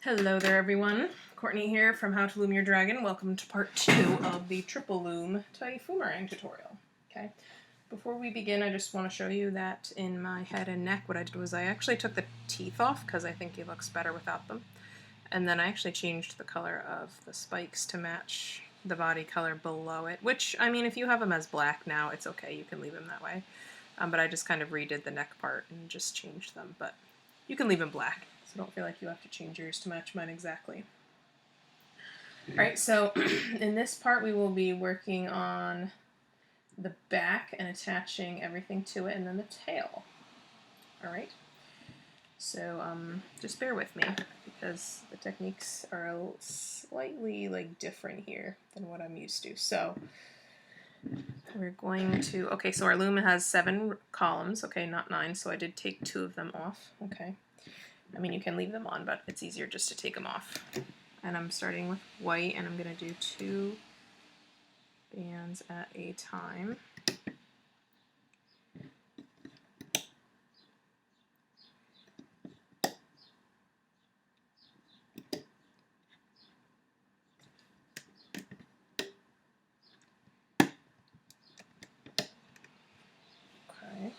Hello there everyone, Courtney here from How to Loom Your Dragon. Welcome to part 2 of the triple loom Typhoomerang tutorial. Okay, before we begin I just want to show you that in my head and neck what I did was I actually took the teeth off because I think he looks better without them. And then I actually changed the color of the spikes to match the body color below it, which, I mean, if you have them as black now, it's okay, you can leave them that way. But I just kind of redid the neck part and just changed them, but you can leave them black. So don't feel like you have to change yours to match mine exactly. Alright, so in this part we will be working on the back and attaching everything to it, and then the tail. Alright, so just bear with me because the techniques are slightly different here than what I'm used to. So we're going to, okay, so our loom has 7 columns, okay, not 9, so I did take 2 of them off, okay. I mean, you can leave them on, but it's easier just to take them off. And I'm starting with white, and I'm going to do 2 bands at a time. Okay.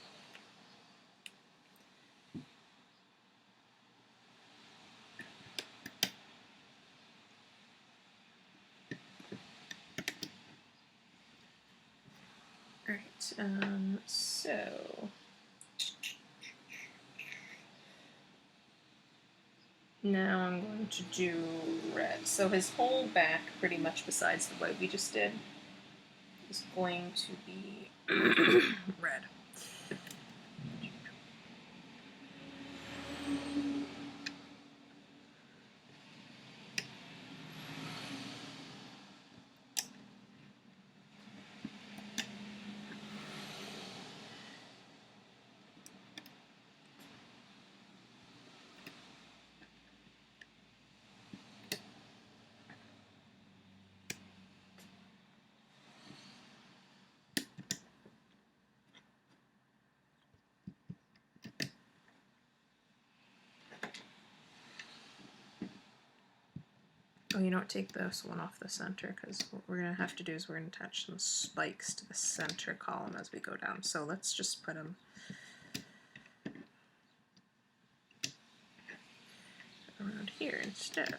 Alright, so now I'm going to do red. So his whole back, pretty much besides the white we just did, is going to be red. Oh, you don't take this one off the center, because what we're going to have to do is we're going to attach some spikes to the center column as we go down. So let's just put them around here instead.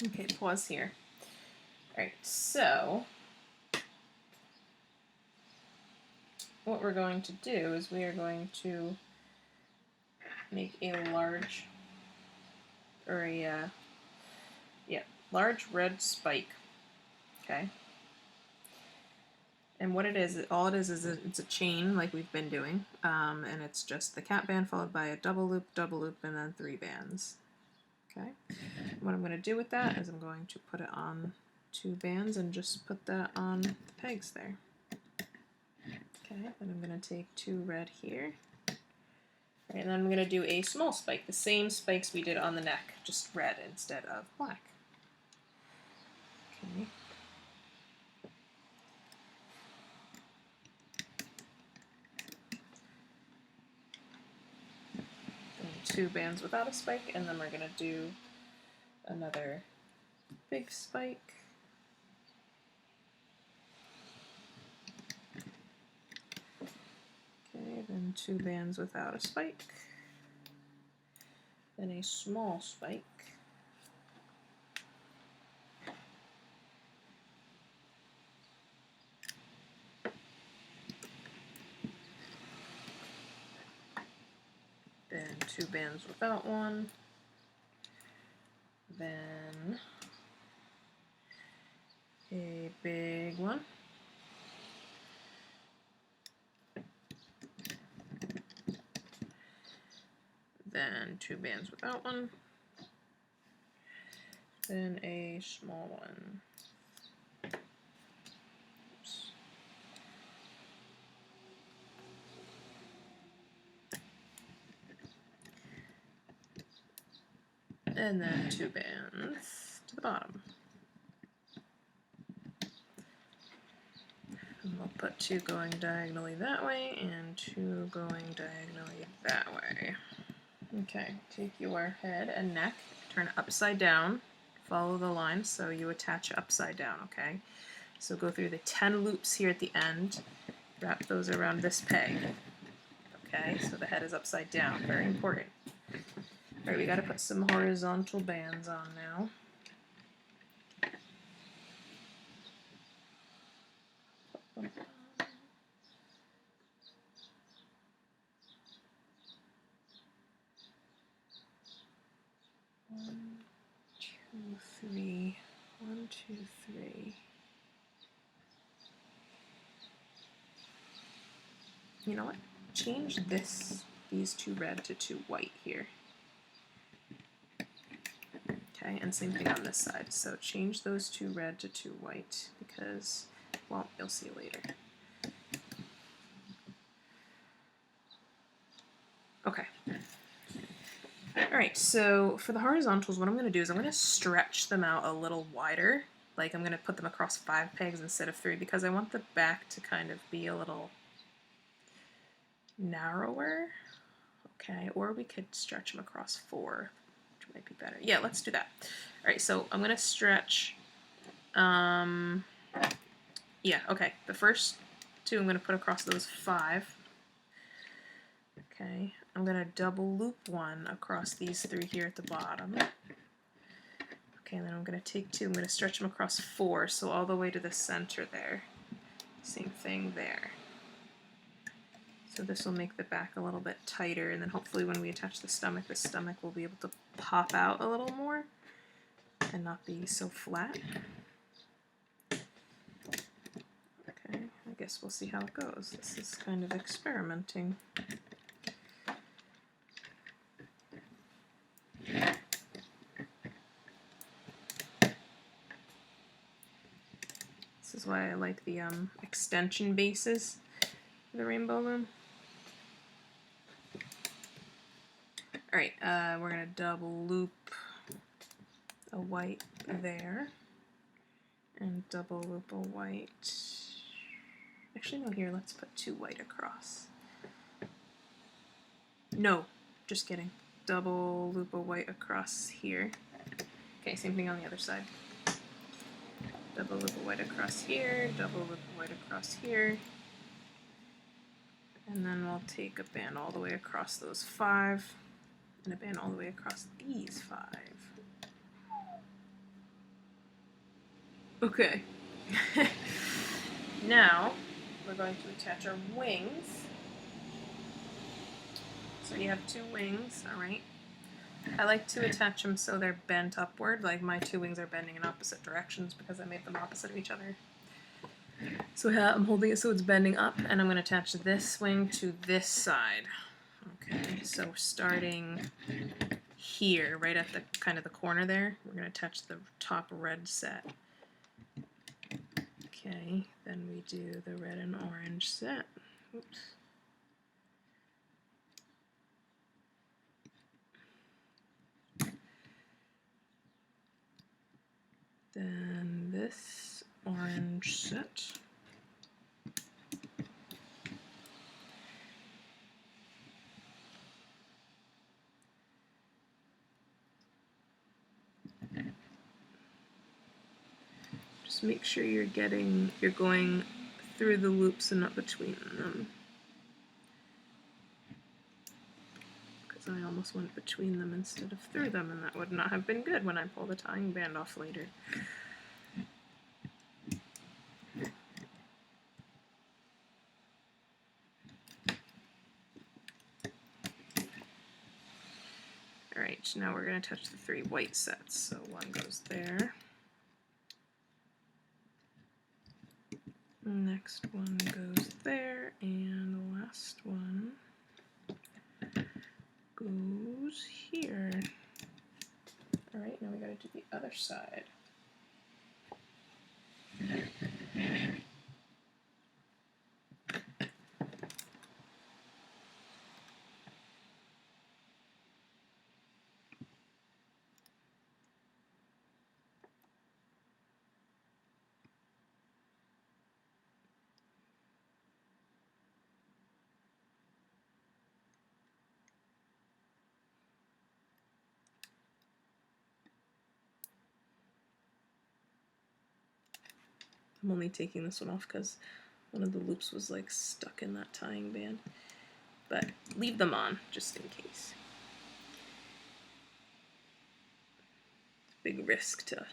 Okay, pause here. Alright, so what we're going to do is we are going to make a large red spike Okay. And what it is, all it is it's a chain like we've been doing, and it's just the cap band followed by a double loop, and then 3 bands. Okay. What I'm going to do with that is I'm going to put it on 2 bands and just put that on the pegs there. Okay, then I'm going to take 2 red here. Right, and then I'm going to do a small spike, the same spikes we did on the neck, just red instead of black. Okay. And 2 bands without a spike, and then we're going to do another big spike. Okay, then 2 bands without a spike, then a small spike, then 2 bands without one, then a big one, then 2 bands without one, then a small one. Oops. And then 2 bands to the bottom. And we'll put 2 going diagonally that way and 2 going diagonally that way. Okay, take your head and neck, turn it upside down, follow the line so you attach upside down, okay? So go through the 10 loops here at the end, wrap those around this peg, okay? So the head is upside down, very important. All right, we got to put some horizontal bands on now. One, two, three. 1, 2, 3. You know what? Change these 2 red to 2 white here. Okay, and same thing on this side. So change those 2 red to 2 white because, well, you'll see later. Okay. Alright, so for the horizontals, what I'm going to do is I'm going to stretch them out a little wider. Like I'm going to put them across 5 pegs instead of 3 because I want the back to kind of be a little narrower. Okay, or we could stretch them across 4, which might be better. Yeah, let's do that. Alright, so I'm going to stretch, yeah, okay, the first 2 I'm going to put across those 5. Okay, I'm going to double loop 1 across these 3 here at the bottom. Okay, and then I'm going to take 2, I'm going to stretch them across 4, so all the way to the center there. Same thing there. So this will make the back a little bit tighter, and then hopefully when we attach the stomach will be able to pop out a little more and not be so flat. Okay, I guess we'll see how it goes. This is kind of experimenting. This is why I like the extension bases for the rainbow loom. Alright, we're going to double loop a white there and double loop a white. Actually, no, here, let's put 2 white across. No, just kidding. Double loop a white across here. Okay, same thing on the other side. Double loop a white across here, double loop a white across here. And then we'll take a band all the way across those 5, and a band all the way across these 5. Okay. Now, we're going to attach our wings. So you have 2 wings, alright. I like to attach them so they're bent upward, like my two wings are bending in opposite directions because I made them opposite of each other. So I'm holding it so it's bending up, and I'm going to attach this wing to this side. Okay, so starting here, right at the kind of the corner there, we're going to attach the top red set. Okay, then we do the red and orange set. Oops. Then this orange set. Just make sure you're going through the loops and not between them. Because I almost went between them instead of through them, and that would not have been good when I pull the tying band off later. Alright, now we're going to touch the 3 white sets. So one goes there. Next one goes there, and the last one goes here. Alright, now we gotta do the other side. I'm only taking this one off because one of the loops was like stuck in that tying band. But leave them on just in case. Big risk to,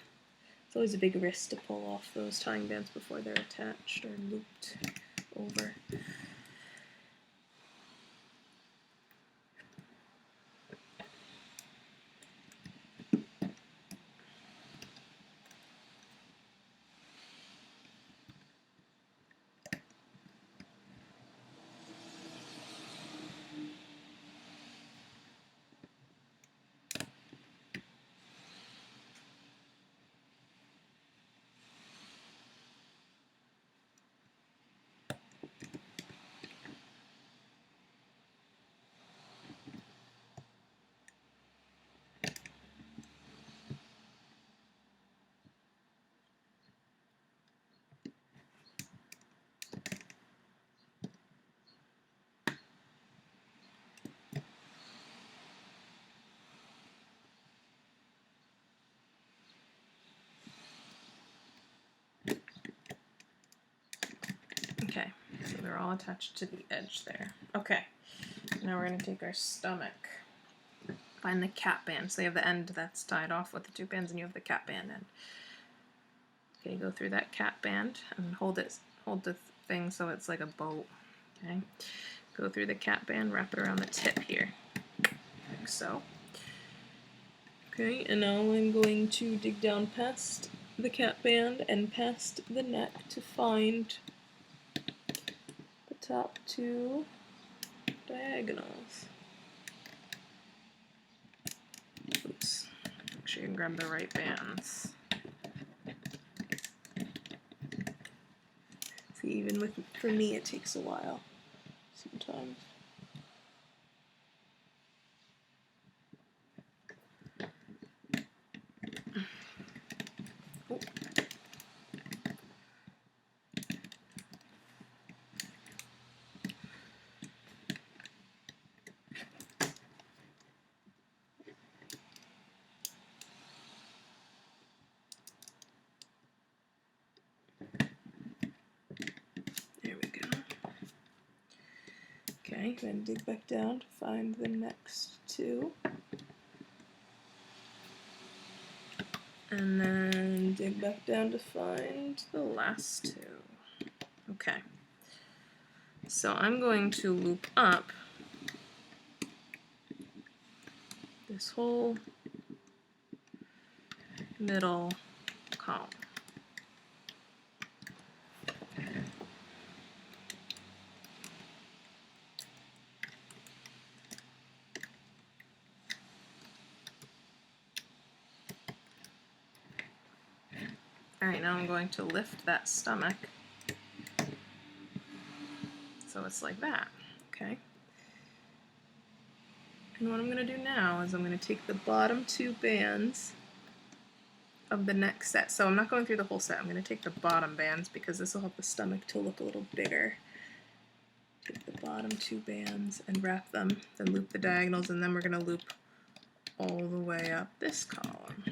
it's always a big risk to pull off those tying bands before they're attached or looped over. Okay, so they're all attached to the edge there. Okay, now we're going to take our stomach. Find the cap band. So you have the end that's tied off with the 2 bands, and you have the cap band end. Okay, go through that cap band and hold the thing so it's like a boat. Okay, go through the cap band, wrap it around the tip here, like so. Okay, and now I'm going to dig down past the cap band and past the neck to find the top 2 diagonals. Oops. Make sure you grab the right bands. See, even for me, it takes a while sometimes. Oh. Okay, then dig back down to find the next 2. And then dig back down to find the last 2. Okay. So I'm going to loop up this whole middle column. Alright, now I'm going to lift that stomach so it's like that, okay? And what I'm going to do now is I'm going to take the bottom two bands of the next set. So I'm not going through the whole set, I'm going to take the bottom bands because this will help the stomach to look a little bigger. Take the bottom two bands and wrap them, then loop the diagonals, and then we're going to loop all the way up this column.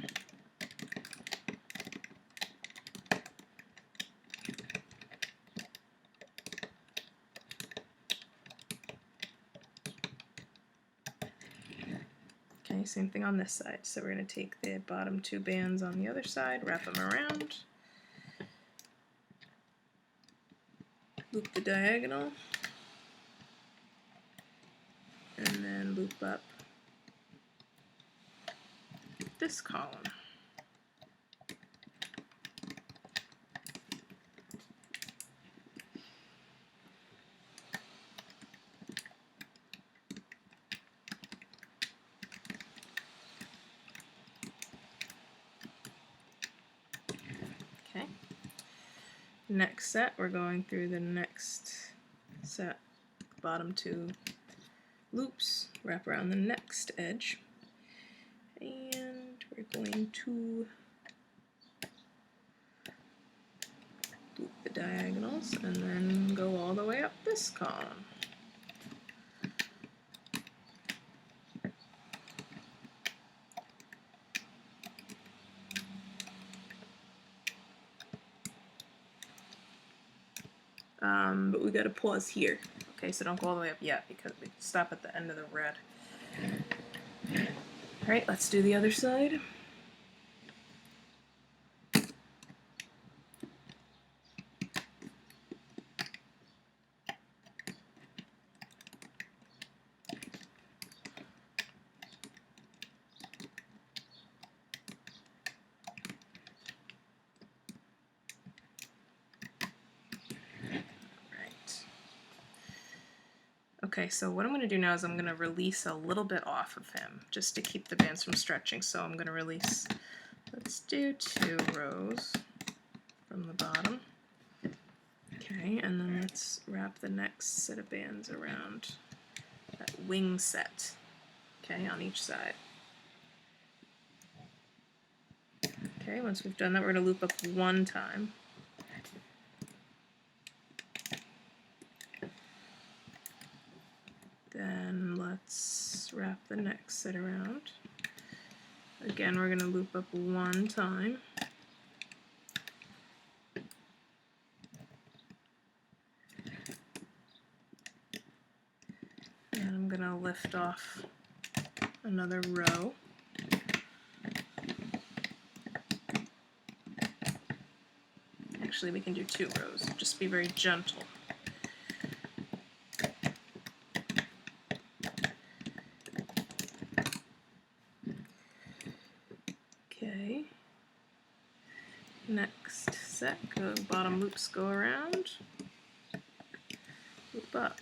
Okay, same thing on this side. So we're going to take the bottom two bands on the other side, wrap them around, loop the diagonal, and then loop up this column. Okay. Next set, we're going through the next set, bottom two loops, wrap around the next edge, and we're going to loop the diagonals and then go all the way up this column. But we gotta pause here. Okay, so don't go all the way up yet because we stop at the end of the red. Alright, let's do the other side. Okay, so what I'm going to do now is I'm going to release a little bit off of him just to keep the bands from stretching. So I'm going to release, let's do 2 rows from the bottom. Okay, and then let's wrap the next set of bands around that wing set, okay, on each side. Okay, once we've done that, we're going to loop up one time. Then let's wrap the next set around. Again, we're going to loop up one time. And I'm going to lift off another row. Actually, we can do 2 rows. Just be very gentle. Okay. Next set, bottom loops go around. Loop up.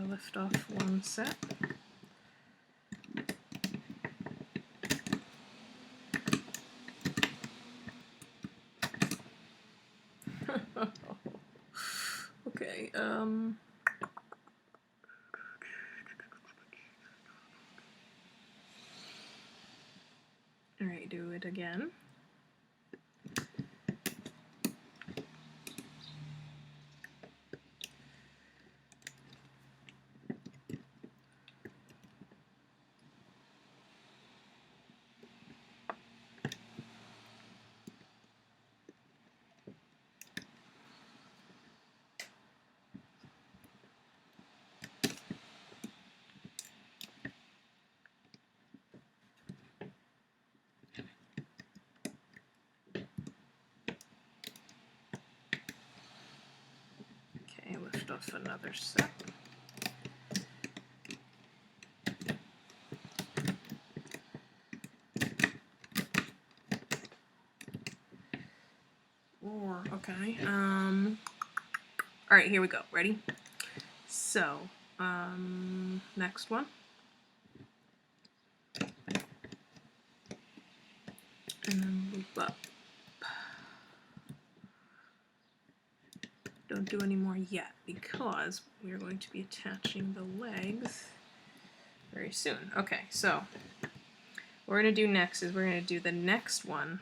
Lift off one set. Okay, alright, do it again. of another set. Or, okay, all right, here we go. Ready? So, next one. And then loop up. Don't do any more yet because we're going to be attaching the legs very soon. Okay, so what we're going to do next is we're going to do the next one,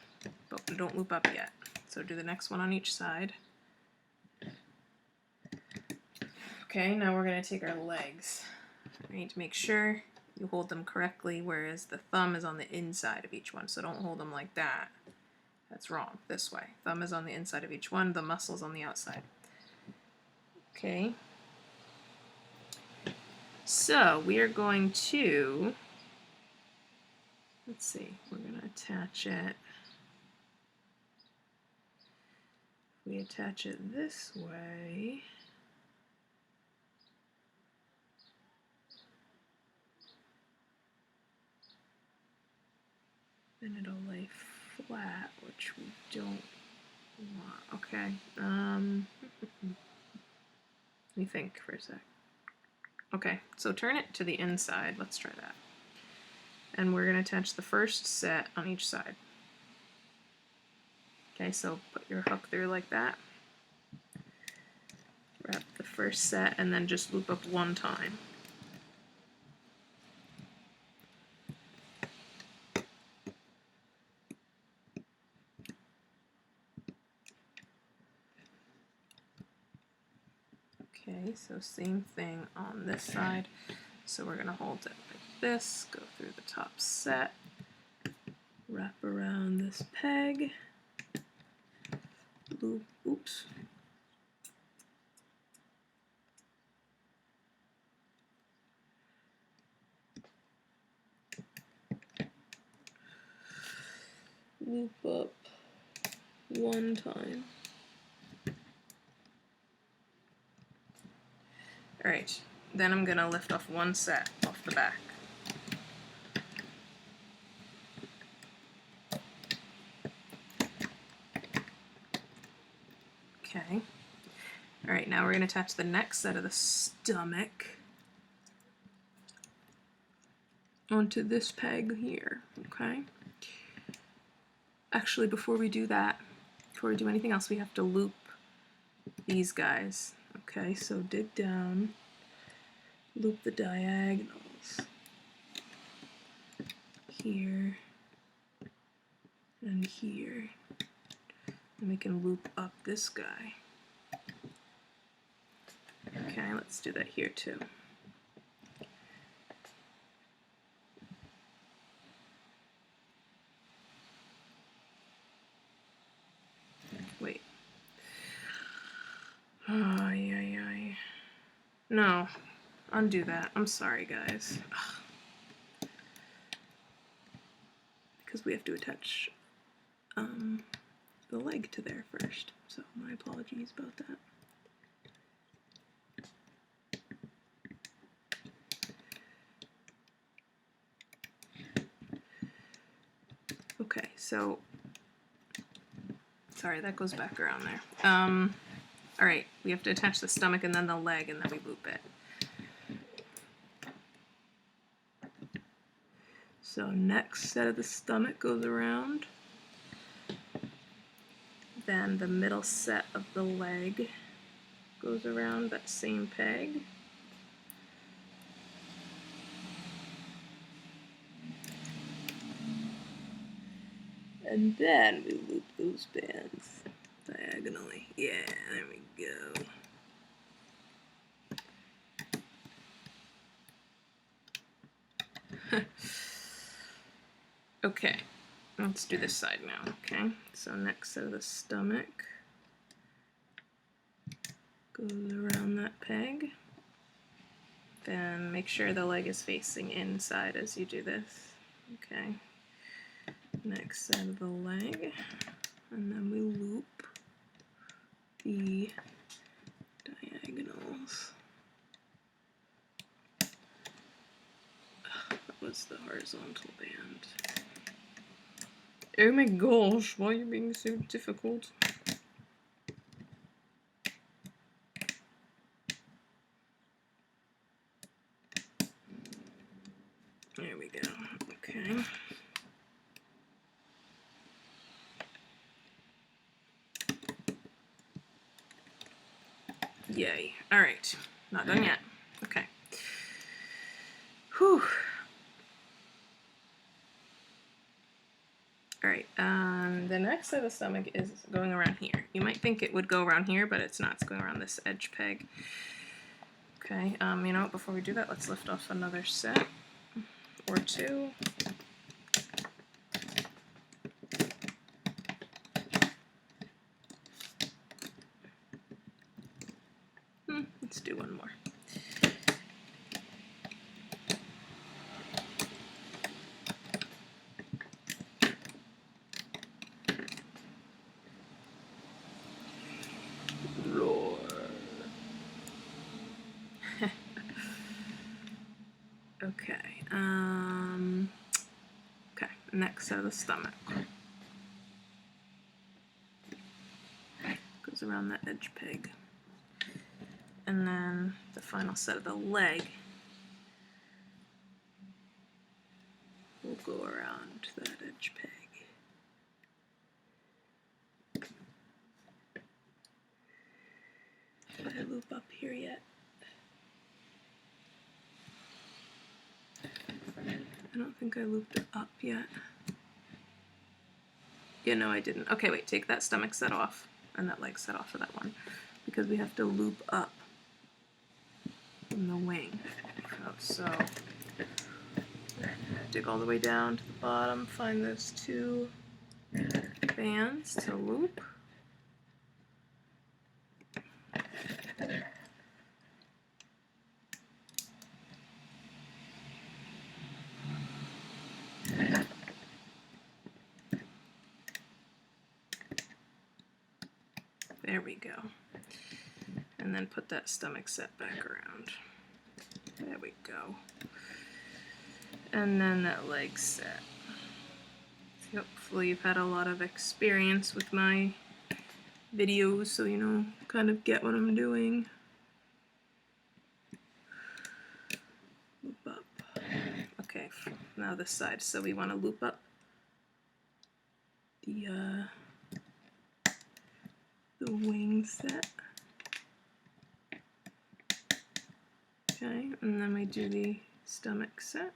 but don't loop up yet. So do the next one on each side. Okay, now we're going to take our legs. We need to make sure you hold them correctly, whereas the thumb is on the inside of each one, so don't hold them like that. That's wrong. This way. Thumb is on the inside of each one, the muscle's on the outside. Okay. So we are going to, let's see, we're going to attach it. If we attach it this way, then it'll lay flat, which we don't want. Okay. Let me think for a sec. Okay, so turn it to the inside. Let's try that. And we're going to attach the first set on each side. Okay, so put your hook through like that. Wrap the first set and then just loop up one time. Okay, so same thing on this side. So we're going to hold it like this, go through the top set, wrap around this peg, loop, oops. Loop up one time. Alright, then I'm going to lift off one set off the back. Okay. Alright, now we're going to attach the next set of the stomach onto this peg here, okay? Actually, before we do that, before we do anything else, we have to loop these guys. Okay, so dig down, loop the diagonals here and here, and we can loop up this guy. Okay, let's do that here too. Wait. Oh, yeah. No, undo that. I'm sorry, guys. Because we have to attach the leg to there first. So my apologies about that. Okay, so sorry, that goes back around there. Alright, we have to attach the stomach and then the leg and then we loop it. So next set of the stomach goes around. Then the middle set of the leg goes around that same peg. And then we loop those bands diagonally. Yeah, there we go. Okay, let's do this side now, okay? So next set of the stomach goes around that peg. Then make sure the leg is facing inside as you do this, okay? Next set of the leg, and then we loop the diagonals. That was the horizontal band. Oh my gosh, why are you being so difficult? There we go. Okay. Yay. Alright. Not done yet. Okay. Whew. Alright, the next side of the stomach is going around here. You might think it would go around here, but it's not. It's going around this edge peg. Okay, you know what? Before we do that, let's lift off another set or two. Let's do one more. Roar. Okay. Okay, next set of the stomach. Goes around that edge peg. And then the final set of the leg will go around that edge peg. Did I loop up here yet? I don't think I looped it up yet. Yeah, no, I didn't. Okay, wait, take that stomach set off and that leg set off of that one because we have to loop up from the wing. So dig all the way down to the bottom, find those two bands to loop. There we go. And then put that stomach set back around. There we go. And then that leg set. So hopefully you've had a lot of experience with my videos, so you know, kind of get what I'm doing. Loop up. Okay, now this side. So we want to loop up the wing set. Okay, and then we do the stomach set.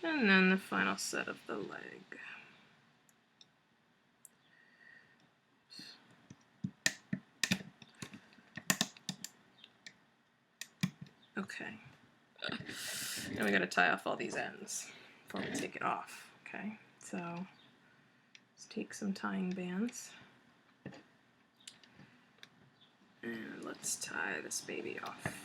And then the final set of the leg. Okay. Now we gotta tie off all these ends before we take it off. Okay, so let's take some tying bands. And let's tie this baby off.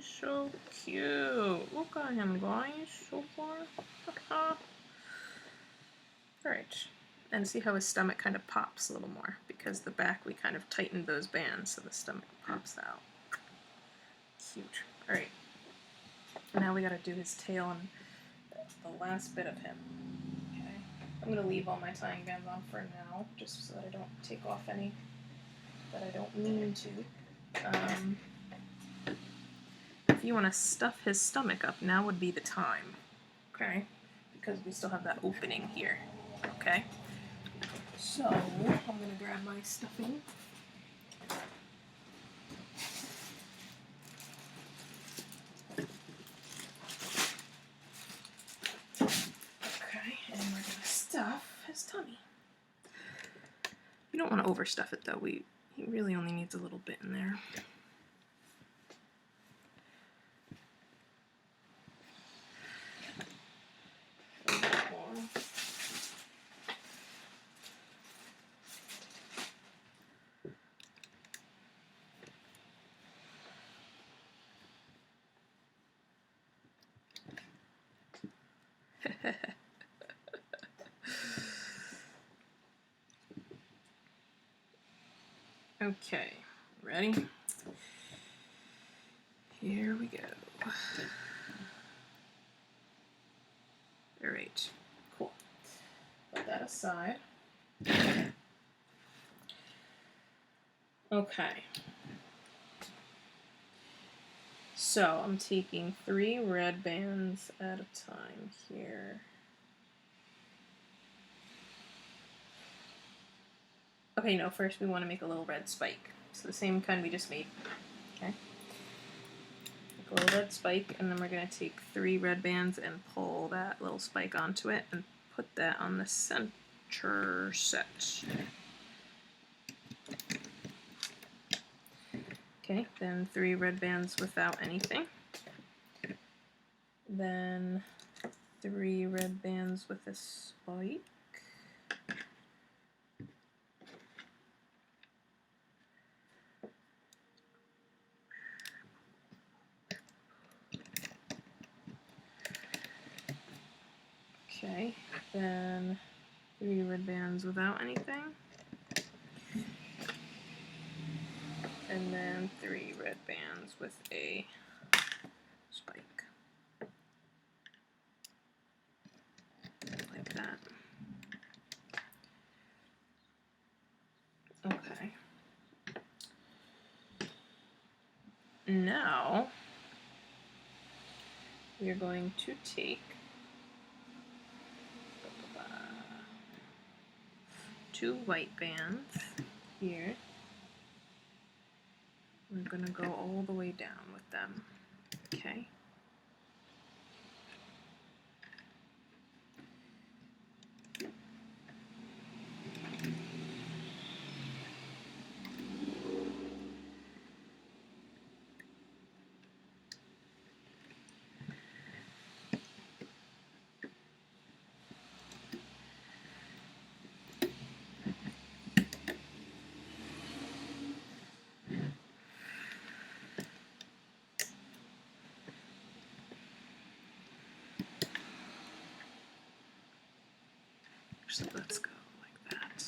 He's so cute. Look at him, guys. So far. Alright. And see how his stomach kind of pops a little more, because the back we kind of tightened those bands so the stomach pops out. Cute. Alright. Now we gotta do his tail and the last bit of him. Okay. I'm gonna leave all my tying bands on for now, just so that I don't take off any that I don't mean to. If you want to stuff his stomach up, now would be the time. Okay? Because we still have that opening here. Okay? So, I'm going to grab my stuffing. Okay, and we're going to stuff his tummy. You don't want to overstuff it though. He really only needs a little bit in there. Okay, ready? Here we go. Alright, cool. Put that aside. Okay. So I'm taking 3 red bands at a time here. Okay, no, first we want to make a little red spike. So the same kind we just made. Okay. Make a little red spike, and then we're going to take 3 red bands and pull that little spike onto it and put that on the center set. Okay, then 3 red bands without anything. Then 3 red bands with a spike. Okay, then 3 red bands without anything. And then 3 red bands with a spike. Like that. Okay. Now, we are going to take 2 white bands here. We're going to go all the way down with them. Okay. So let's go like that.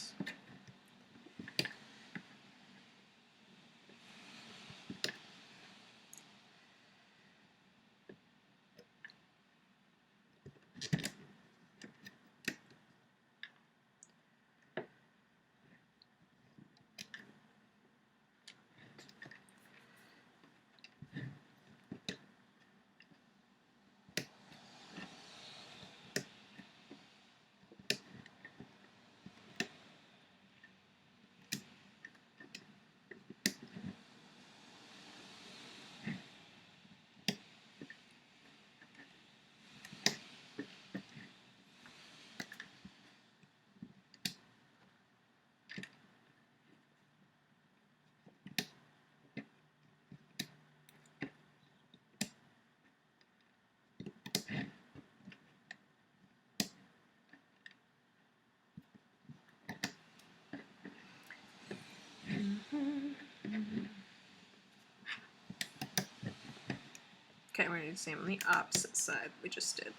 Okay, we're going to do the same on the opposite side we just did.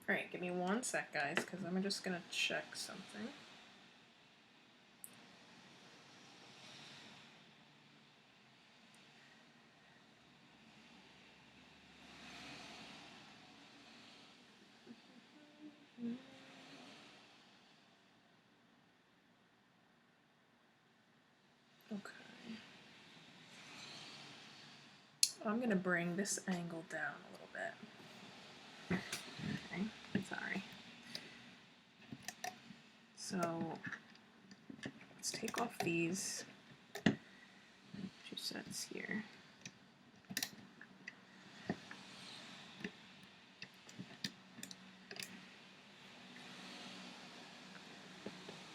Alright, give me 1 sec, guys, because I'm just going to check something. Okay. I'm going to bring this angle down a little bit. Okay, sorry. So let's take off these 2 sets here.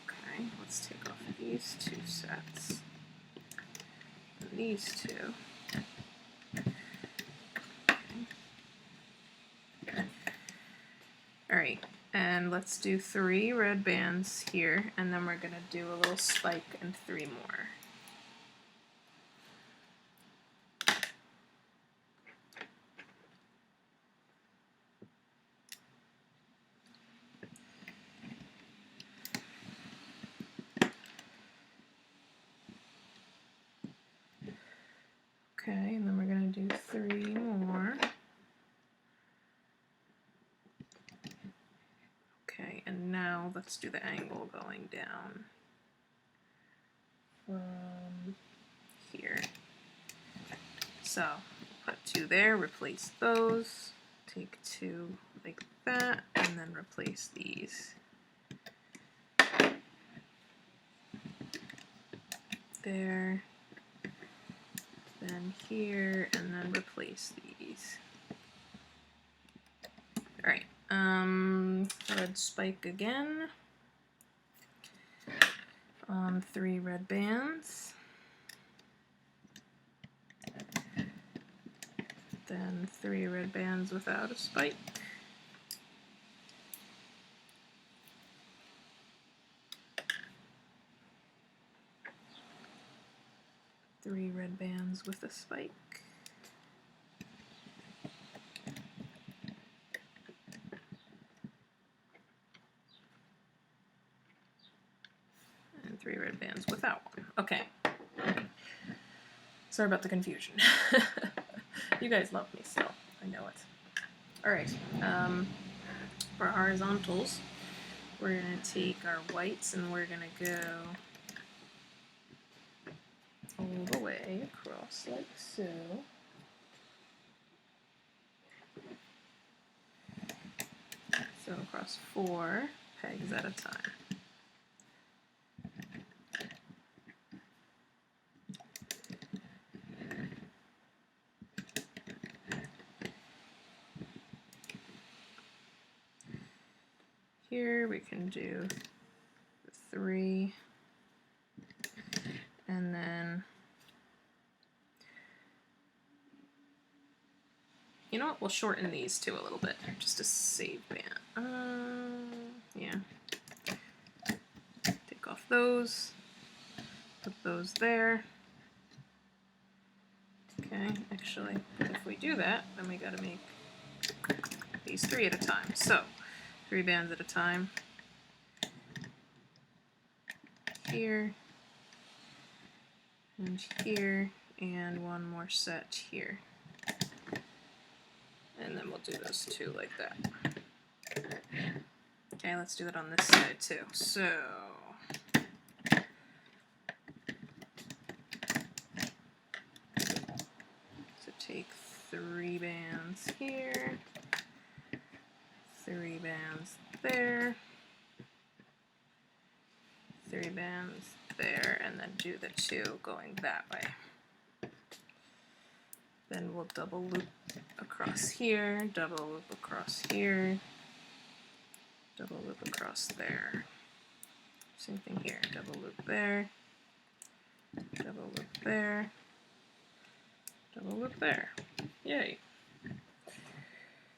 Okay, let's take off these 2 sets. And these 2. Alright, and let's do 3 red bands here, and then we're going to do a little spike and 3 more. Okay, and then we're going to do 3 more. Okay, and now let's do the angle going down from here. So, put 2 there, replace those, take 2 like that, and then replace these. There, then here, and then replace these. Alright, red spike again. 3 red bands. Then 3 red bands without a spike. Three red bands with a spike. And 3 red bands without one. Okay. Sorry about the confusion. You guys love me still. I know it. Alright. For horizontals, we're going to take our whites and we're going to go all the way across like so. So across 4 pegs at a time. Here we can do the 3, and then, you know what, we'll shorten these two a little bit, just to save band. Yeah. Take off those, put those there. Okay, actually, if we do that, then we gotta make these 3 at a time. So, 3 bands at a time. Here, and here, and one more set here. And then we'll do those 2 like that. Okay, let's do that on this side too. So, take 3 bands here, 3 bands there, 3 bands there, and then do the 2 going that way. Then we'll double loop across here, double loop across here, double loop across there. Same thing here, double loop there, double loop there, double loop there. Yay.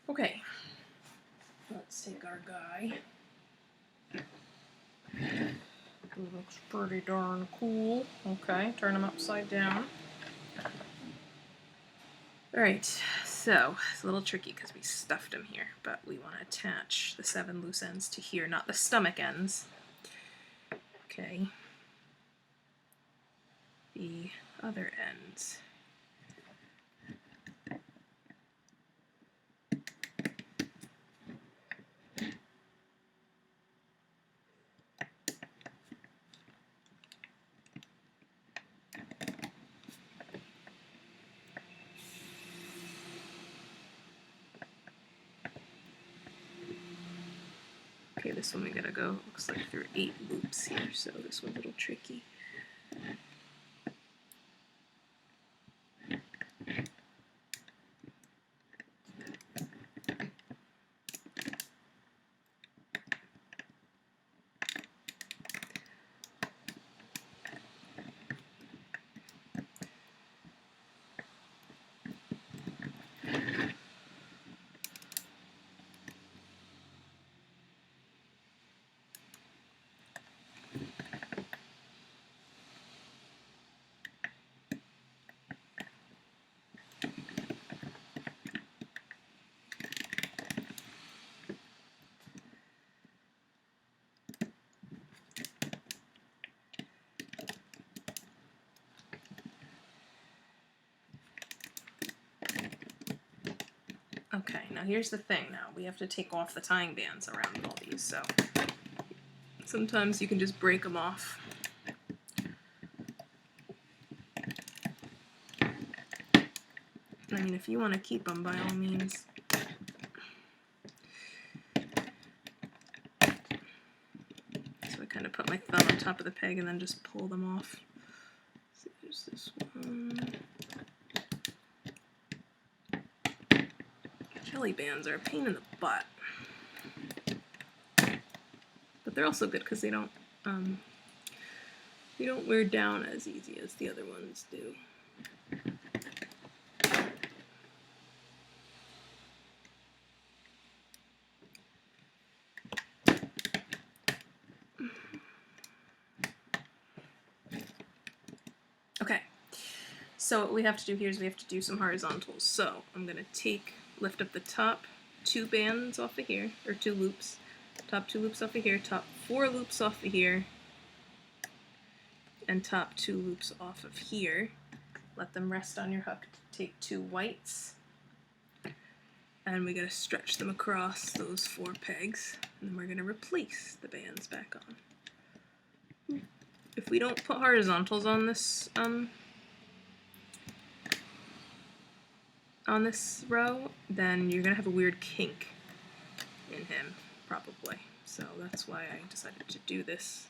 Okay, let's take our guy. He looks pretty darn cool. Okay, turn him upside down. Alright, so it's a little tricky because we stuffed him here, but we want to attach the 7 loose ends to here, not the stomach ends. Okay. The other ends. Okay, this one we gotta go, looks like through 8 loops here, so this one's a little tricky. Okay, now here's the thing now. We have to take off the tying bands around all these, so sometimes you can just break them off. I mean, if you want to keep them, by all means. So I kind of put my thumb on top of the peg and then just pull them off. So there's this one. Jelly bands are a pain in the butt, but they're also good because they don't wear down as easy as the other ones do. Okay, so what we have to do here is we have to do some horizontals. So I'm gonna lift up the top 2 bands off of here, or 2 loops, top 2 loops off of here, top 4 loops off of here, and top 2 loops off of here. Let them rest on your hook. Take 2 whites, and we gotta stretch them across those 4 pegs, and then we're gonna replace the bands back on. If we don't put horizontals on this row, then you're gonna have a weird kink in him, probably. So that's why I decided to do this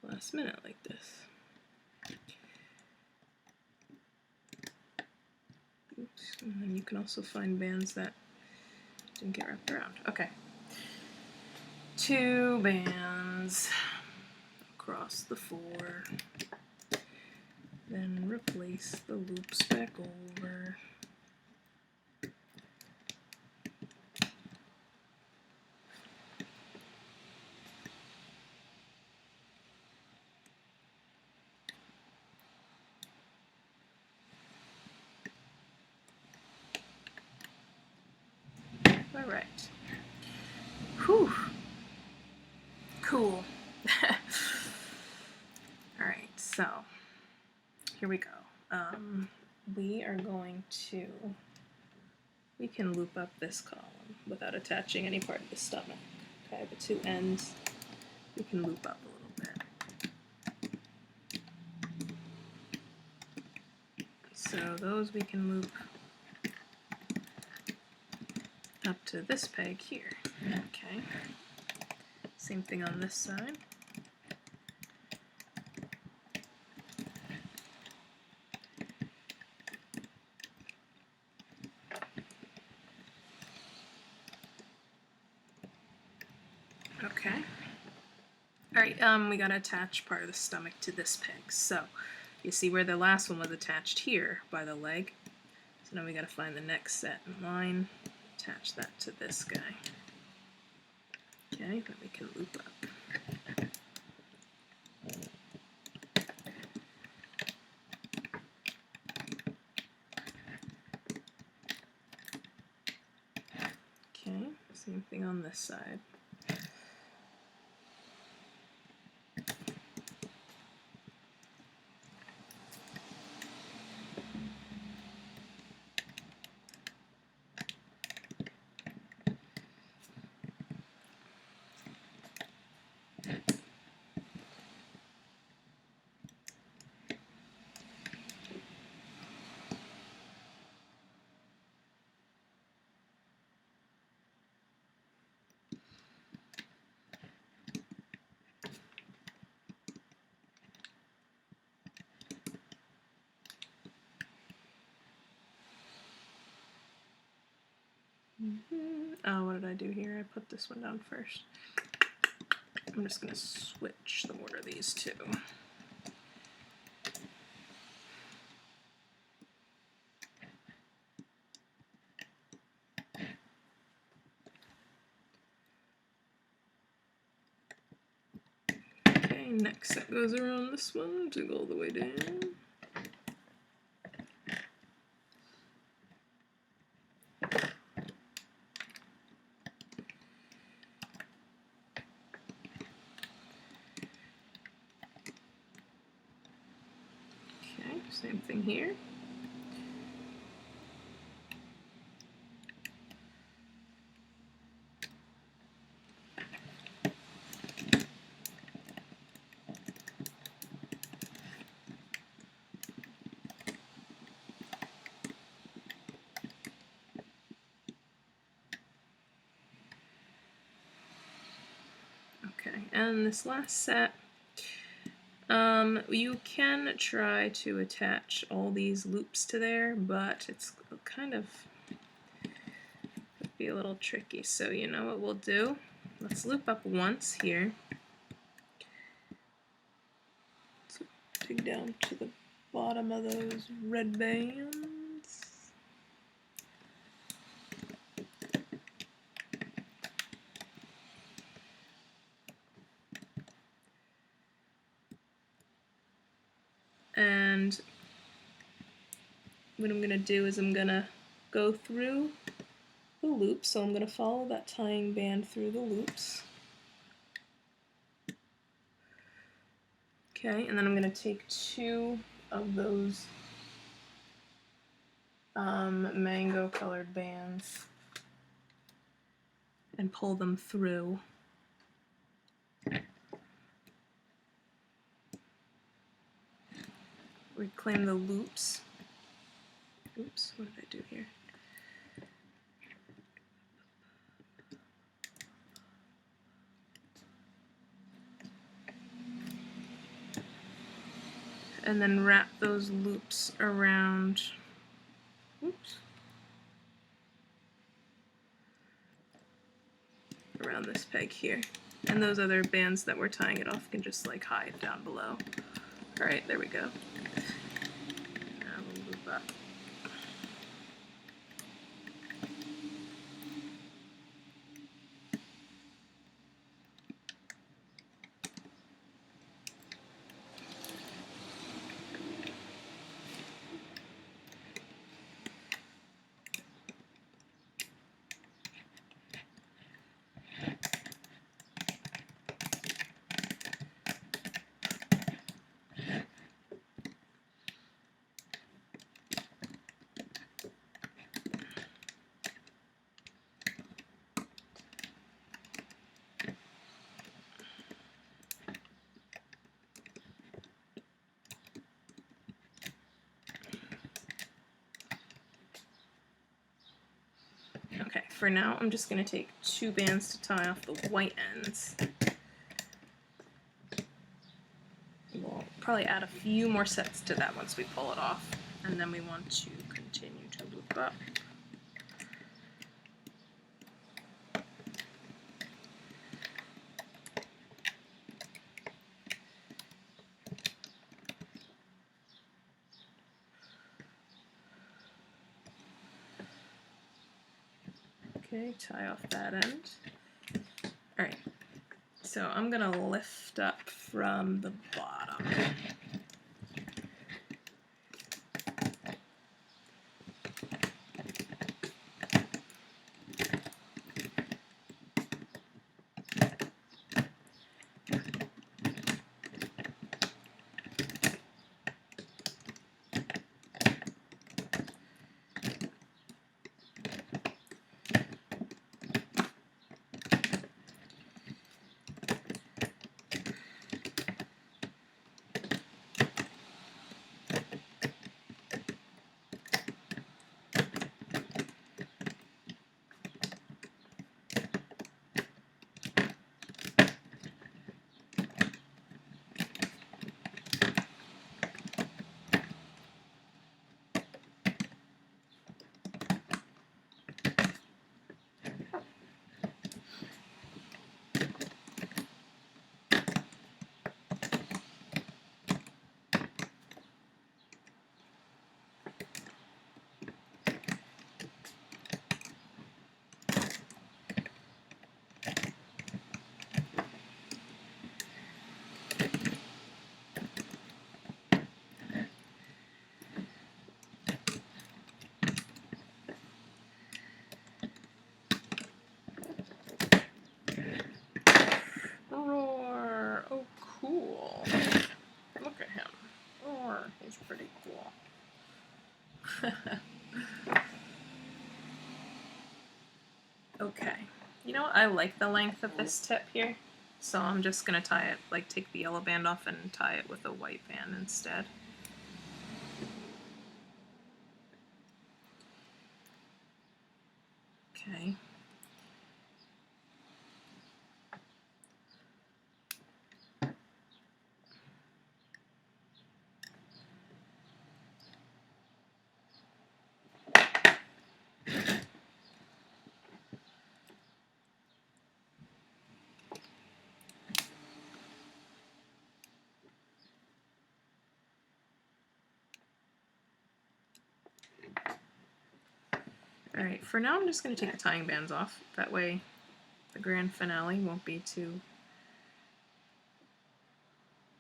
last minute like this. Oops. And then you can also find bands that didn't get wrapped around. Okay. 2 bands. across the 4. Then replace the loops back over. All right. Whew. Cool. All right, so here we go. We are going to, we can loop up this column without attaching any part of the stomach. Okay, the 2 ends we can loop up a little bit. So those we can loop up to this peg here. Okay. Same thing on this side. Okay. Alright, we gotta attach part of the stomach to this peg. So, you see where the last one was attached here by the leg. So now we gotta find the next set in line, attach that to this guy. Okay, then we can loop up. Okay, same thing on this side. Oh, what did I do here? I put this one down first. I'm just going to switch the order of these two. Okay, next set goes around this one to go all the way down. Same thing here. Okay, and this last set, you can try to attach all these loops to there, but it's kind of be a little tricky. So you know what we'll do? Let's loop up once here. So dig down to the bottom of those red bands. And what I'm going to do is I'm going to go through the loops, so I'm going to follow that tying band through the loops. Okay, and then I'm going to take 2 of those mango colored bands and pull them through. Reclaim the loops. Oops, what did I do here? And then wrap those loops around, oops, around this peg here. And those other bands that we're tying it off can just like hide down below. Alright, there we go. Now we'll loop up. Okay, for now I'm just going to take 2 bands to tie off the white ends. We'll probably add a few more sets to that once we pull it off, and then we want to continue to loop up. Okay, tie off that end. Alright, so I'm going to lift up from the bottom. Roar! Oh, cool. Look at him. Roar. He's pretty cool. Okay. You know what? I like the length of this tip here, so I'm just going to tie it, like take the yellow band off and tie it with a white band instead. Okay. Alright, for now I'm just going to take the tying bands off. That way the grand finale won't be too...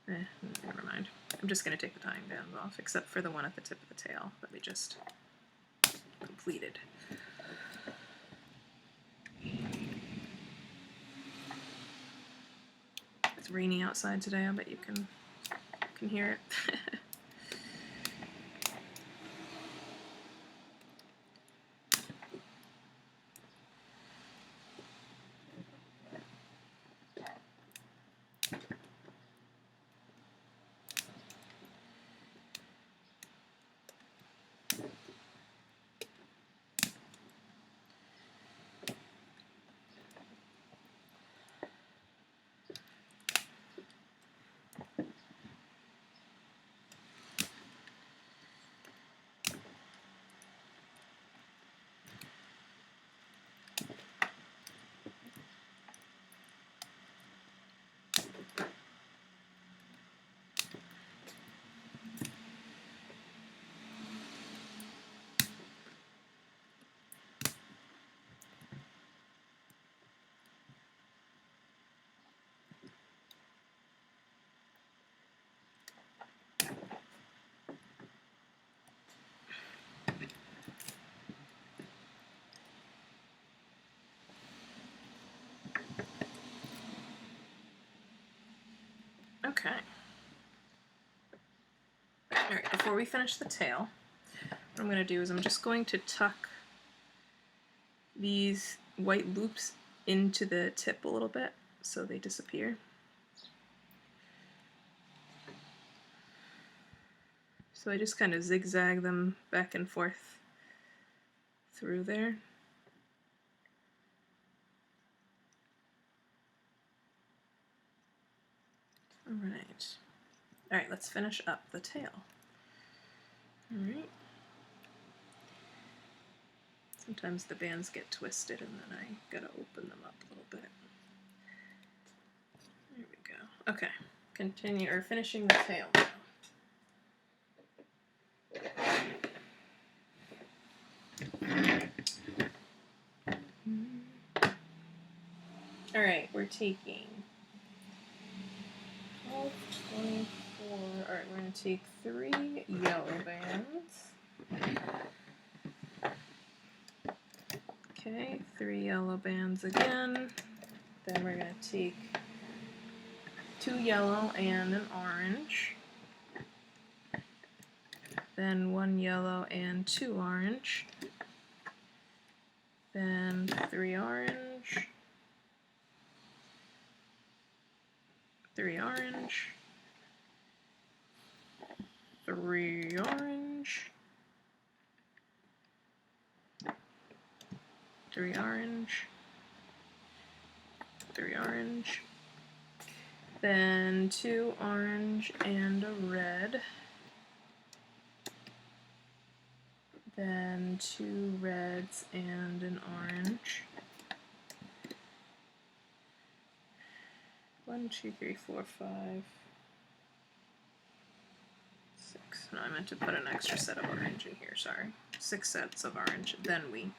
never mind. I'm just going to take the tying bands off, except for the one at the tip of the tail that we just completed. It's rainy outside today, I bet you can hear it. Okay. Alright, before we finish the tail, what I'm going to do is I'm just going to tuck these white loops into the tip a little bit so they disappear. So I just kind of zigzag them back and forth through there. Alright. Alright, let's finish up the tail. Alright. Sometimes the bands get twisted and then I gotta open them up a little bit. There we go. Okay, continue, or finishing the tail now. Alright, we're taking 12, 24, alright, we're going to take 3 yellow bands. Okay, 3 yellow bands again. Then we're going to take 2 yellow and an orange. Then 1 yellow and 2 orange. Then 3 orange. 3 orange. 3 orange. 3 orange. 3 orange. Then 2 orange and a red. Then 2 reds and an orange. 1, 2, 3, 4, 5, 6. No, I meant to put an extra set of orange in here, sorry. 6 sets of orange, then we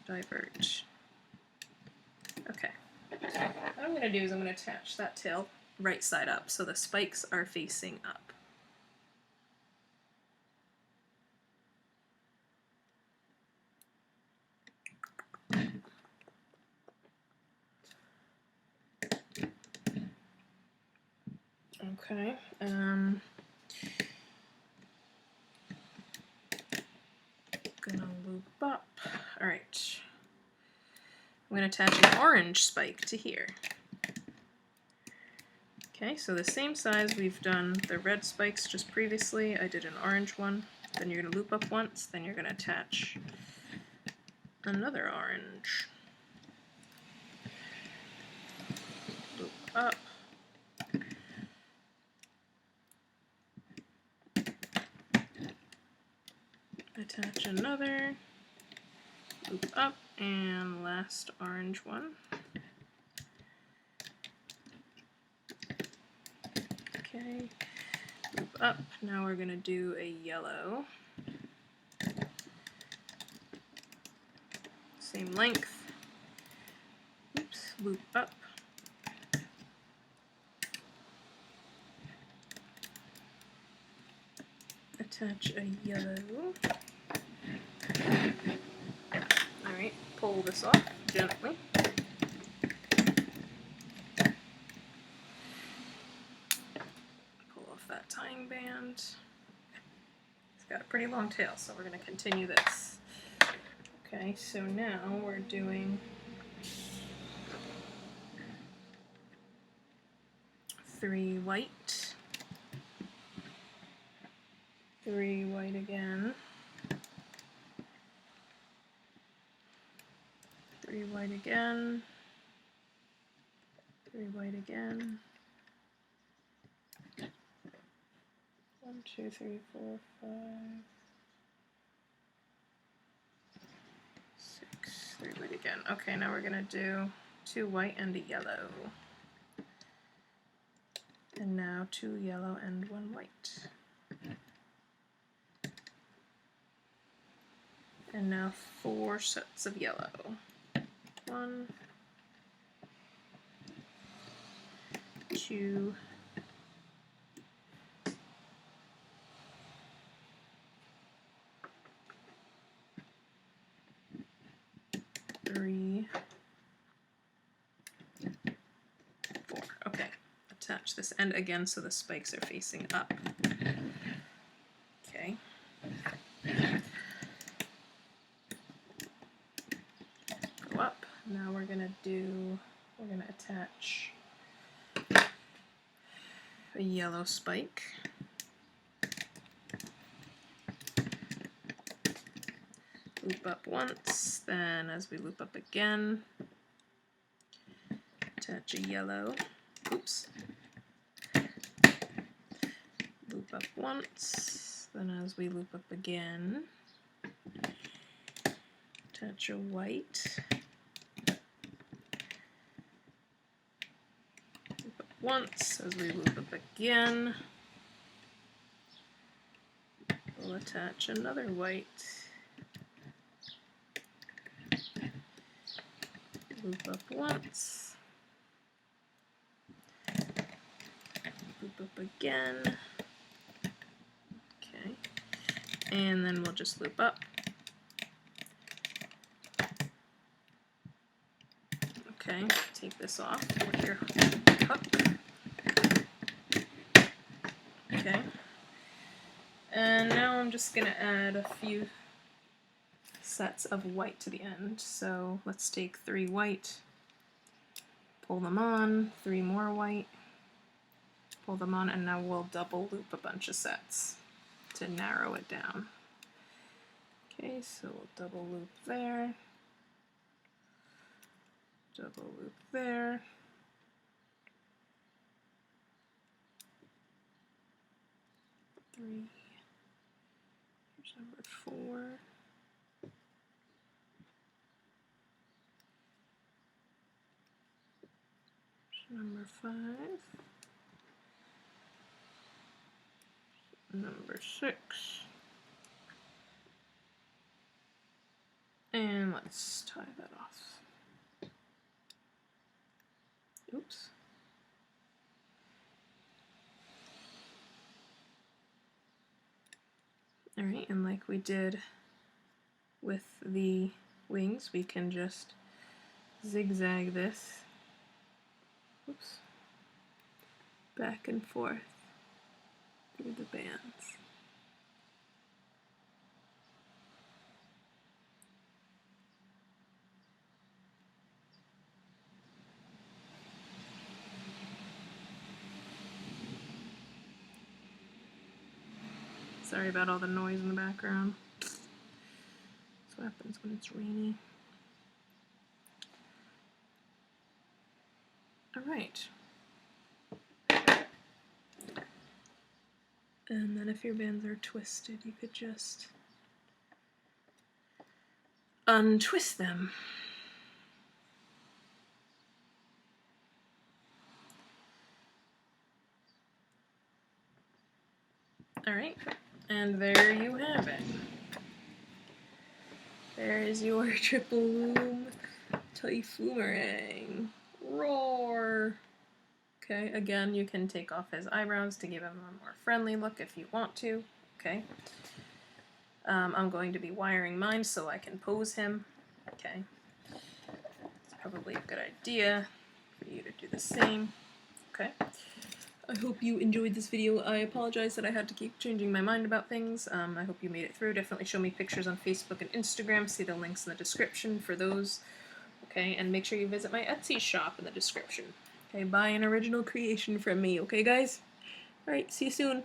diverge. Okay. What I'm going to do is I'm going to attach that tail right side up so the spikes are facing up. Okay, gonna loop up. Alright. I'm gonna attach an orange spike to here. Okay, so the same size we've done the red spikes just previously. I did an orange one. Then you're gonna loop up once, then you're gonna attach another orange. Loop up. Attach another, loop up, and last orange one. Okay, loop up. Now we're going to do a yellow. Same length. Oops, loop up. Attach a yellow. Alright, pull this off gently. Pull off that tying band. It's got a pretty long tail, so we're going to continue this. Okay, so now we're doing 3 white, 3 white again, 3 white again, 3 white again, 1, 2, 3, 4, 5, 6, 3 white again. Okay, now we're gonna do 2 white and a yellow. And now 2 yellow and 1 white. And now 4 sets of yellow. 1, 2, 3, 4. Okay, attach attach this end again so the spikes are facing up. Okay. Go up. Now we're gonna attach a yellow spike. Loop up once, then as we loop up again, attach a yellow, oops, loop up once, then as we loop up again, attach a white, loop up once, as we loop up again, we'll attach another white, loop up once, loop up again, okay, and then we'll just loop up. Okay, take this off with your hook. Okay, and now I'm just going to add a few sets of white to the end. So let's take 3 white, pull them on, 3 more white, pull them on, and now we'll double loop a bunch of sets to narrow it down. Okay, so we'll double loop there, double loop there, three, here's number 4, number 5, number 6, and let's tie that off. Oops. Alright, and like we did with the wings, we can just zigzag this, oops, back and forth through the bands. Sorry about all the noise in the background. That's what happens when it's rainy. Alright. And then if your bands are twisted, you could just untwist them. Alright, and there you have it. There is your triple loom Typhoomerang. Roar! Okay, again, you can take off his eyebrows to give him a more friendly look if you want to. Okay. I'm going to be wiring mine so I can pose him. Okay. It's probably a good idea for you to do the same. Okay. I hope you enjoyed this video. I apologize that I had to keep changing my mind about things. I hope you made it through. Definitely show me pictures on Facebook and Instagram. See the links in the description for those. Okay, and make sure you visit my Etsy shop in the description. Okay, buy an original creation from me. Okay, guys? Alright, see you soon.